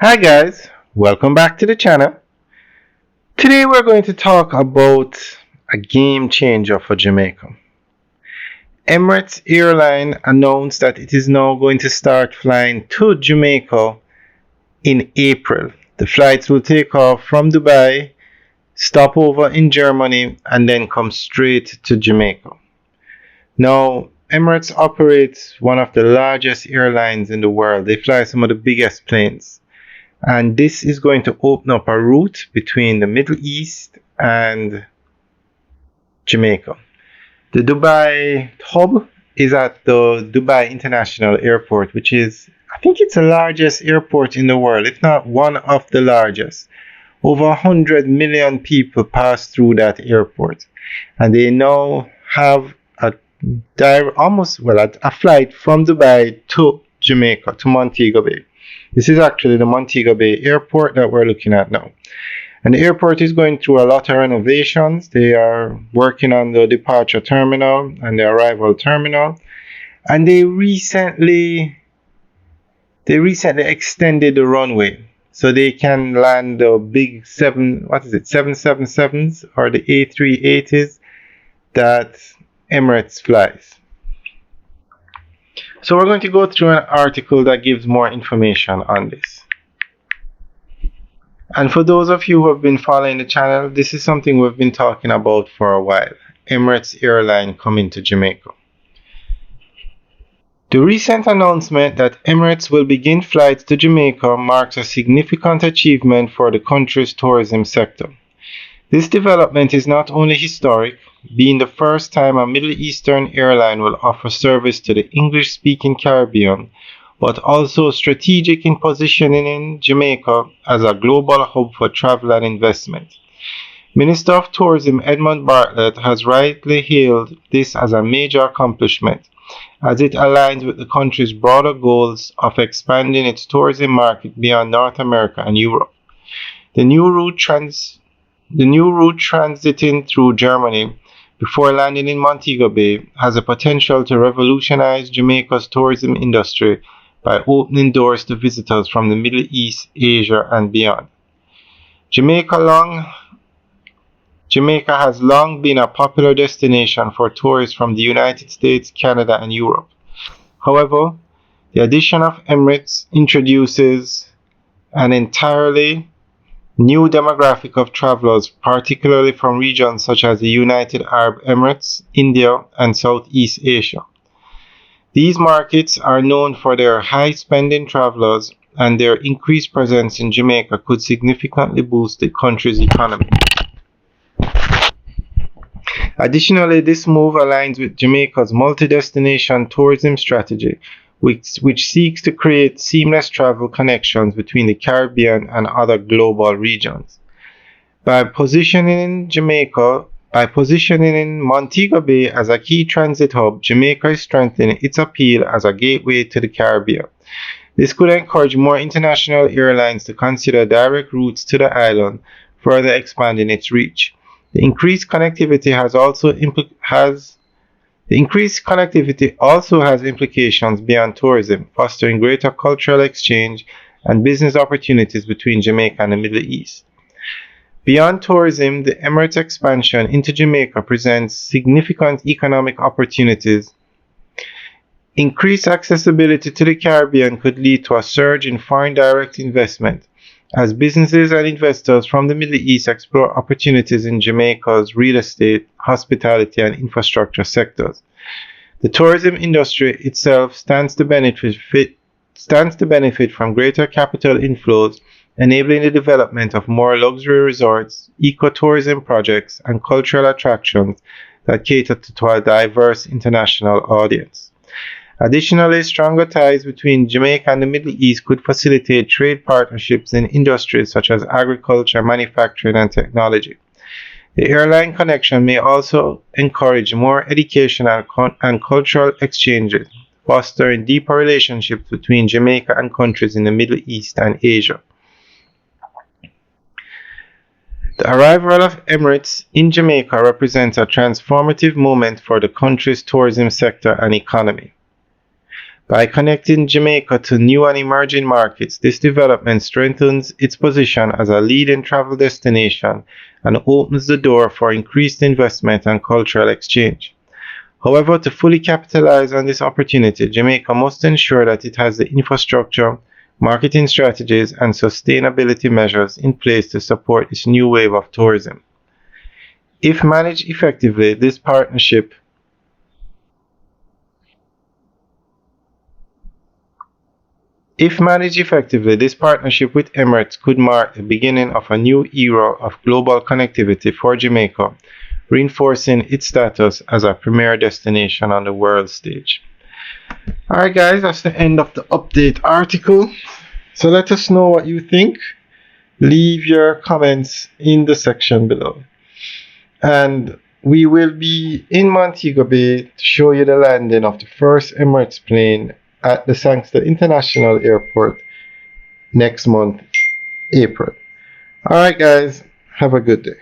Hi guys, welcome back to the channel. Today we're going to talk about a game changer for Jamaica. Emirates Airline announced that it is now going to start flying to Jamaica in April. The flights will take off from Dubai, stop over in Germany, and then come straight to Jamaica. Now, Emirates operates one of the largest airlines in the world. They fly some of the biggest planes. And this is going to open up a route between the Middle East and Jamaica. The Dubai hub is at the Dubai International Airport, which is, I think it's the largest airport in the world, if not one of the largest. Over 100 million people pass through that airport. And they now have a flight from Dubai to Jamaica, to Montego Bay. This is actually the Montego Bay Airport that we're looking at now. And the airport is going through a lot of renovations. They are working on the departure terminal and the arrival terminal. And they recently extended the runway so they can land the big 777s or the A380s that Emirates flies. So we're going to go through an article that gives more information on this. And for those of you who have been following the channel, this is something we've been talking about for a while. Emirates Airline coming to Jamaica. The recent announcement that Emirates will begin flights to Jamaica marks a significant achievement for the country's tourism sector. This development is not only historic, being the first time a Middle Eastern airline will offer service to the English-speaking Caribbean, but also strategic in positioning Jamaica as a global hub for travel and investment. Minister of Tourism Edmund Bartlett has rightly hailed this as a major accomplishment, as it aligns with the country's broader goals of expanding its tourism market beyond North America and Europe. The new route transiting through Germany before landing in Montego Bay has the potential to revolutionize Jamaica's tourism industry by opening doors to visitors from the Middle East, Asia, and beyond. Jamaica has long been a popular destination for tourists from the United States, Canada, and Europe. However, the addition of Emirates introduces an entirely new demographic of travelers, particularly from regions such as the United Arab Emirates, India, and Southeast Asia. These markets are known for their high-spending travelers, and their increased presence in Jamaica could significantly boost the country's economy. Additionally, this move aligns with Jamaica's multi-destination tourism strategy, which seeks to create seamless travel connections between the Caribbean and other global regions. By positioning Montego Bay as a key transit hub, Jamaica is strengthening its appeal as a gateway to the Caribbean. This could encourage more international airlines to consider direct routes to the island, further expanding its reach. The increased connectivity also has implications beyond tourism, fostering greater cultural exchange and business opportunities between Jamaica and the Middle East. Beyond tourism, the Emirates expansion into Jamaica presents significant economic opportunities. Increased accessibility to the Caribbean could lead to a surge in foreign direct investment, as businesses and investors from the Middle East explore opportunities in Jamaica's real estate, hospitality, and infrastructure sectors. The tourism industry itself stands to benefit from greater capital inflows, enabling the development of more luxury resorts, ecotourism projects, and cultural attractions that cater to a diverse international audience. Additionally, stronger ties between Jamaica and the Middle East could facilitate trade partnerships in industries such as agriculture, manufacturing, and technology. The airline connection may also encourage more education and cultural exchanges, fostering deeper relationships between Jamaica and countries in the Middle East and Asia. The arrival of Emirates in Jamaica represents a transformative moment for the country's tourism sector and economy. By connecting Jamaica to new and emerging markets, this development strengthens its position as a leading travel destination and opens the door for increased investment and cultural exchange. However, to fully capitalize on this opportunity, Jamaica must ensure that it has the infrastructure, marketing strategies, and sustainability measures in place to support this new wave of tourism. If managed effectively, this partnership with Emirates could mark the beginning of a new era of global connectivity for Jamaica, reinforcing its status as a premier destination on the world stage. Alright, guys, that's the end of the update article. So let us know what you think. Leave your comments in the section below. And we will be in Montego Bay to show you the landing of the first Emirates plane at the Sangster International Airport next month, April. Alright, guys, have a good day.